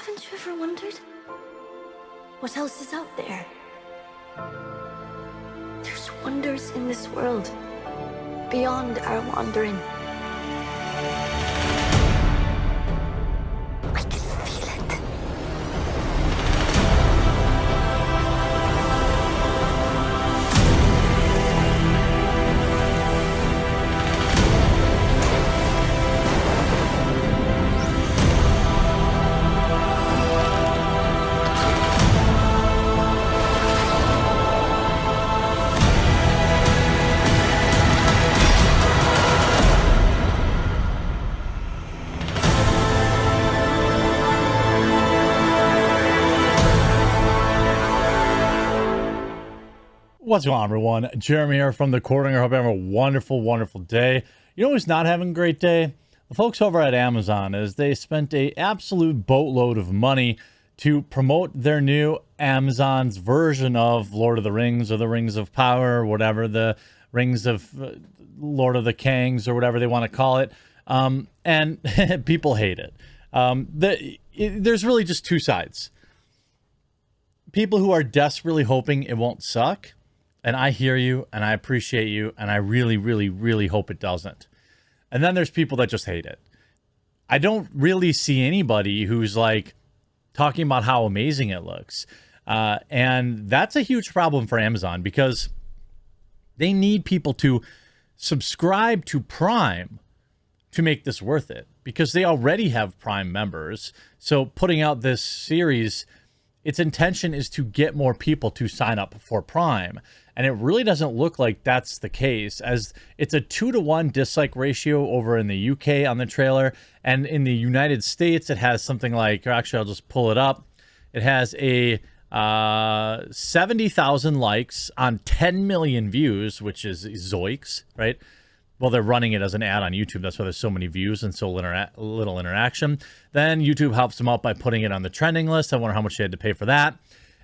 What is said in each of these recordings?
Haven't you ever wondered what else is out there? There's wonders in this world beyond our wandering. I can feel it. What's going on, everyone? Jeremy here from the Quarter. I hope you have a wonderful, wonderful day. You know who's not having a great day? The folks over at Amazon, as they spent a absolute boatload of money to promote their new Amazon's version of Lord of the Rings or the Rings of Power, or whatever, the Rings of Lord of the Kangs or whatever they want to call it. And people hate it. There's really just two sides. People who are desperately hoping it won't suck. And I hear you, and I appreciate you, and I really, really, really hope it doesn't. And then there's people that just hate it. I don't really see anybody who's like talking about how amazing it looks. And that's a huge problem for Amazon because they need people to subscribe to Prime to make this worth it, because they already have Prime members. So putting out this series, its intention is to get more people to sign up for Prime. And it really doesn't look like that's the case, as it's a 2-to-1 dislike ratio over in the UK on the trailer. And in the United States, it has something like, actually, I'll just pull it up. It has a 70,000 likes on 10 million views, which is zoinks, right? Well, they're running it as an ad on YouTube. That's why there's so many views and so little interaction. Then YouTube helps them out by putting it on the trending list. I wonder how much they had to pay for that.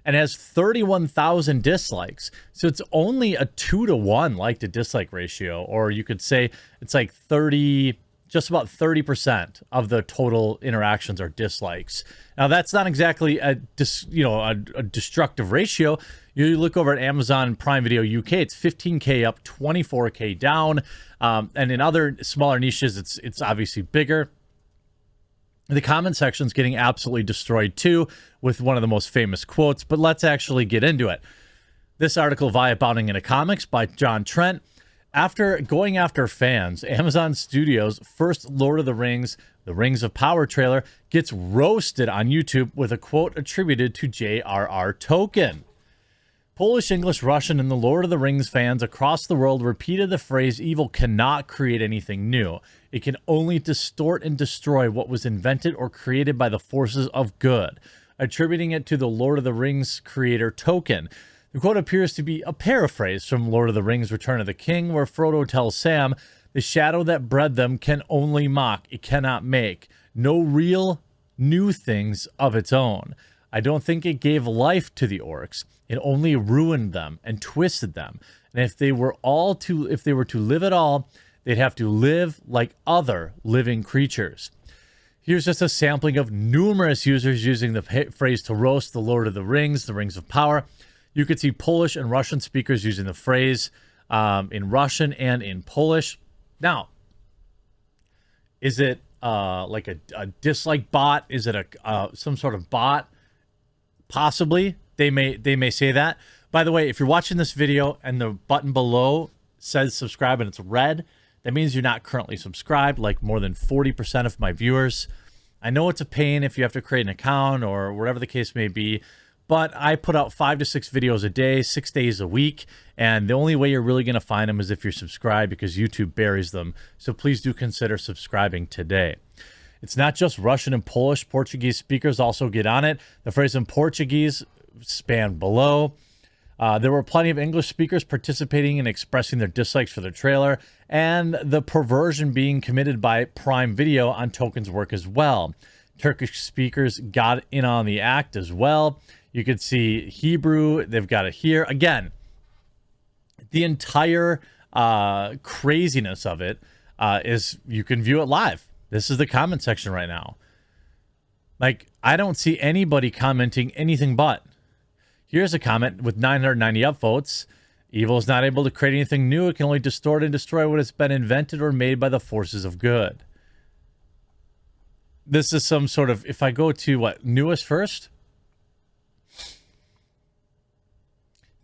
And it has 31,000 dislikes. So it's only a 2-to-1 like to dislike ratio. Or you could say it's like 30, just about 30% of the total interactions are dislikes. Now, that's not exactly a destructive ratio. You look over at Amazon Prime Video UK, it's 15K up, 24K down. And in other smaller niches, it's obviously bigger. The comment section's getting absolutely destroyed too, with one of the most famous quotes, but let's actually get into it. This article via Bounding into Comics by John Trent. After going after fans, Amazon Studios' first Lord of the Rings of Power trailer gets roasted on YouTube with a quote attributed to J.R.R. Tolkien. Polish, English, Russian, and the Lord of the Rings fans across the world repeated the phrase, "Evil cannot create anything new. It can only distort and destroy what was invented or created by the forces of good," attributing it to the Lord of the Rings creator Tolkien. The quote appears to be a paraphrase from Lord of the Rings Return of the King, where Frodo tells Sam, "The shadow that bred them can only mock, it cannot make. No real new things of its own. I don't think it gave life to the orcs. It only ruined them and twisted them. And if they were to live at all, they'd have to live like other living creatures." Here's just a sampling of numerous users using the phrase to roast the Lord of the Rings of Power. You could see Polish and Russian speakers using the phrase in Russian and in Polish. Now, is it like a dislike bot? Is it some sort of bot? Possibly. They may say that. By the way, if you're watching this video and the button below says subscribe and it's red, that means you're not currently subscribed, like more than 40% of my viewers. I know it's a pain if you have to create an account or whatever the case may be, but I put out 5 to 6 videos a day, 6 days a week, and the only way you're really going to find them is if you're subscribed, because YouTube buries them. So please do consider subscribing today. It's not just Russian and Polish. Portuguese speakers also get on it. The phrase in Portuguese span below. There were plenty of English speakers participating and expressing their dislikes for the trailer, and the perversion being committed by Prime Video on Tolkien's work as well. Turkish speakers got in on the act as well. You could see Hebrew, they've got it here. Again, the entire craziness of it, is you can view it live. This is the comment section right now. Like, I don't see anybody commenting anything but. Here's a comment with 990 upvotes. Evil is not able to create anything new. It can only distort and destroy what has been invented or made by the forces of good. This is some sort of, if I go to what, newest first?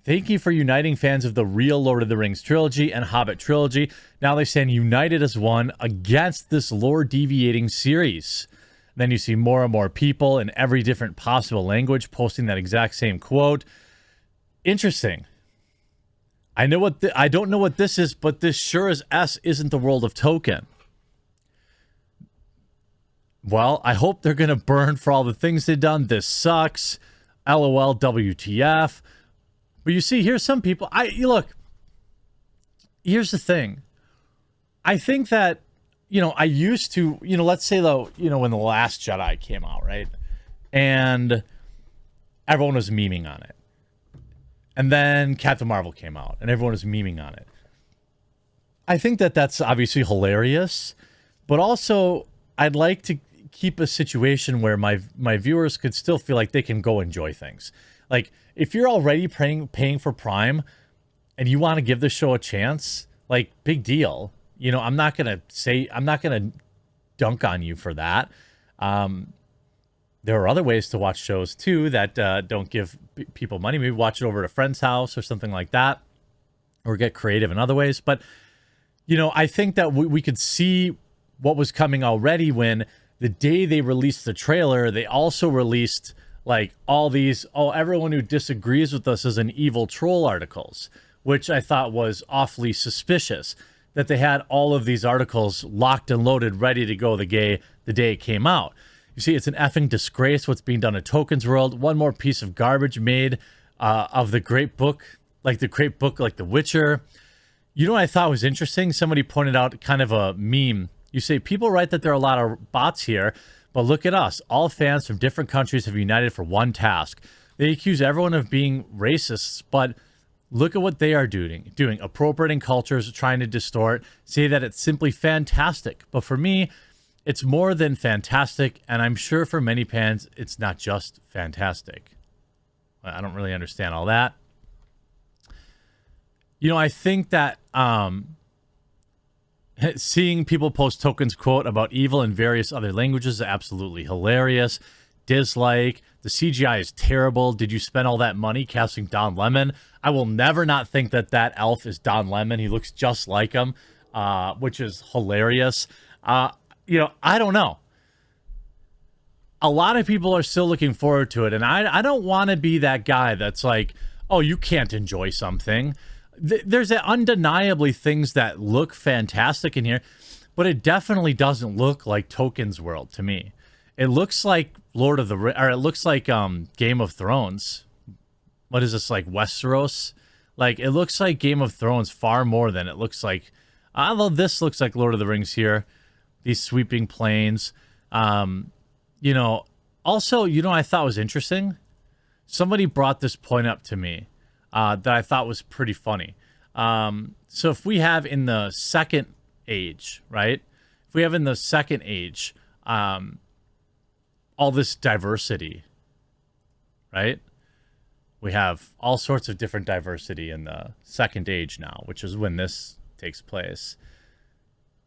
Thank you for uniting fans of the real Lord of the Rings trilogy and Hobbit trilogy. Now they stand united as one against this lore-deviating series. Then you see more and more people in every different possible language posting that exact same quote. Interesting. I don't know what this is, but this sure as S isn't the world of Tolkien. Well, I hope they're going to burn for all the things they've done. This sucks. LOL, WTF. But you see, here's some people. Look, here's the thing. I think that, I used to, let's say though, when The Last Jedi came out, right? And everyone was memeing on it. And then Captain Marvel came out and everyone was memeing on it. I think that that's obviously hilarious, but also I'd like to keep a situation where my viewers could still feel like they can go enjoy things. Like, if you're already paying for Prime and you want to give the show a chance, like, big deal. I'm not going to dunk on you for that. There are other ways to watch shows too that don't give people money. Maybe watch it over at a friend's house or something like that, or get creative in other ways. But, I think that we could see what was coming already when the day they released the trailer, they also released like all these, everyone who disagrees with us is an evil troll articles, which I thought was awfully suspicious that they had all of these articles locked and loaded, ready to go the day it came out. You see, it's an effing disgrace what's being done in Tolkien's world. One more piece of garbage made of the great book, like The Witcher. You know what I thought was interesting? Somebody pointed out kind of a meme. You say, people write that there are a lot of bots here, but look at us. All fans from different countries have united for one task. They accuse everyone of being racists, but look at what they are doing. Appropriating cultures, trying to distort, say that it's simply fantastic. But for me, it's more than fantastic, and I'm sure for many fans, it's not just fantastic. I don't really understand all that. I think that seeing people post Tolkien's quote about evil in various other languages is absolutely hilarious. Dislike. The CGI is terrible. Did you spend all that money casting Don Lemon? I will never not think that elf is Don Lemon. He looks just like him, which is hilarious. I don't know. A lot of people are still looking forward to it, and I don't want to be that guy that's like, oh, you can't enjoy something. There's undeniably things that look fantastic in here, but it definitely doesn't look like Tolkien's world to me. It looks like it looks like Game of Thrones. What is this, like Westeros? Like, it looks like Game of Thrones far more than it looks like. Although this looks like Lord of the Rings here. These sweeping plains. Also, I thought was interesting? Somebody brought this point up to me that I thought was pretty funny. So if we have in the second age, right? If we have in the second age, all this diversity, right? We have all sorts of different diversity in the second age now, which is when this takes place.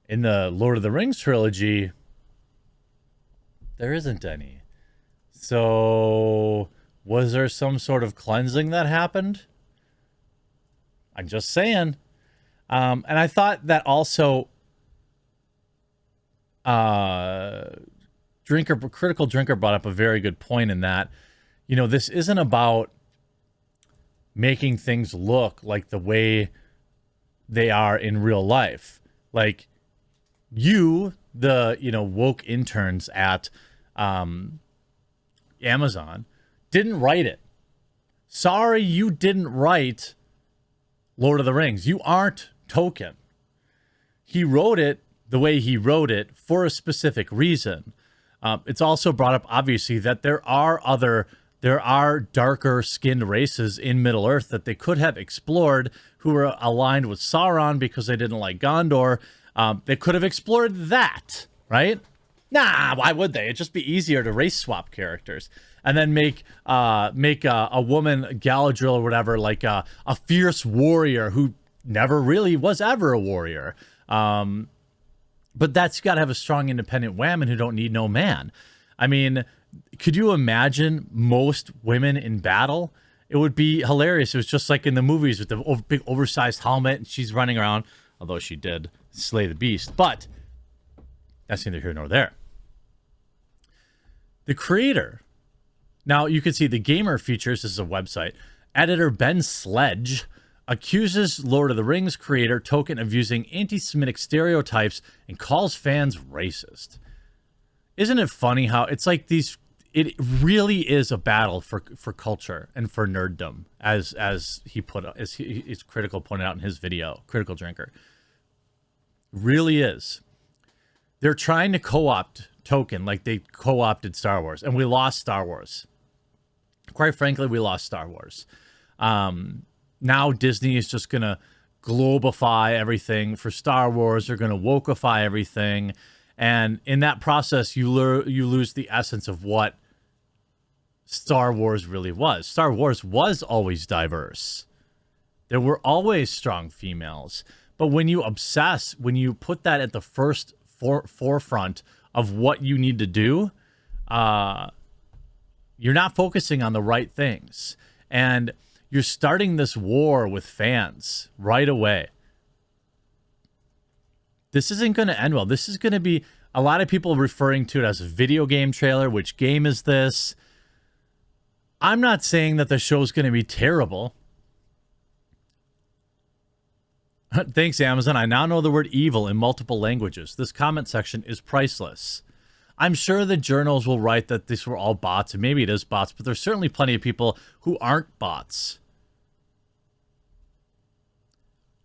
In the Lord of the Rings trilogy, there isn't any. So, was there some sort of cleansing that happened? I'm just saying. And I thought that also Critical Drinker brought up a very good point in that, this isn't about making things look like the way they are in real life. Like, you, the, woke interns at Amazon, didn't write it. Sorry, you didn't write Lord of the Rings. You aren't Tolkien. He wrote it the way he wrote it for a specific reason. It's also brought up, obviously, that there are darker skinned races in Middle Earth that they could have explored who were aligned with Sauron because they didn't like Gondor. They could have explored that, right? Nah, why would they? It'd just be easier to race swap characters and then make a woman Galadriel or whatever, like a fierce warrior who never really was ever a warrior. But that's got to have a strong independent woman who don't need no man. I mean, could you imagine most women in battle? It would be hilarious. It was just like in the movies with the big oversized helmet and she's running around, although she did slay the beast. But that's neither here nor there. The creator. Now, you can see the Gamer Features. This is a website. Editor Ben Sledge accuses Lord of the Rings creator Tolkien of using anti-Semitic stereotypes and calls fans racist. Isn't it funny how it's like these... It really is a battle for culture and for nerddom, as his Critical pointed out in his video, Critical Drinker. Really is. They're trying to co-opt Tolkien like they co-opted Star Wars, and we lost Star Wars. Quite frankly, we lost Star Wars. Now Disney is just going to globify everything for Star Wars. They're going to wokeify everything. And in that process, you lose the essence of what Star Wars really was. Star Wars was always diverse. There were always strong females. But when you obsess, when you put that at the forefront of what you need to do, you're not focusing on the right things. And you're starting this war with fans right away. This isn't going to end well. This is going to be a lot of people referring to it as a video game trailer. Which game is this? I'm not saying that the show's going to be terrible. Thanks, Amazon. I now know the word evil in multiple languages. This comment section is priceless. I'm sure the journals will write that these were all bots, and maybe it is bots, but there's certainly plenty of people who aren't bots.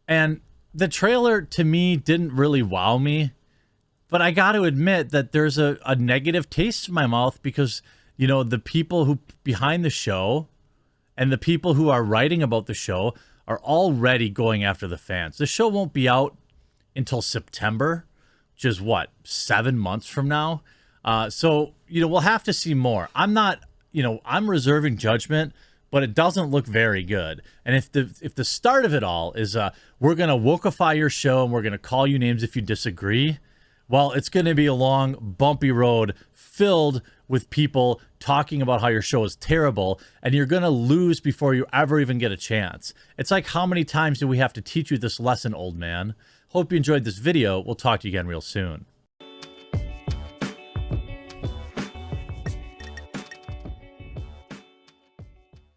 And the trailer, to me, didn't really wow me. But I got to admit that there's a negative taste in my mouth because, you know, the people who behind the show and the people who are writing about the show are already going after the fans. The show won't be out until September, which is what, 7 months from now? So, you know, we'll have to see more. I'm not, you know, I'm reserving judgment, but it doesn't look very good. And if the start of it all is we're going to wokeify your show and we're going to call you names if you disagree, well, it's going to be a long, bumpy road filled with people talking about how your show is terrible, and you're going to lose before you ever even get a chance. It's like, how many times do we have to teach you this lesson, old man? Hope you enjoyed this video. We'll talk to you again real soon.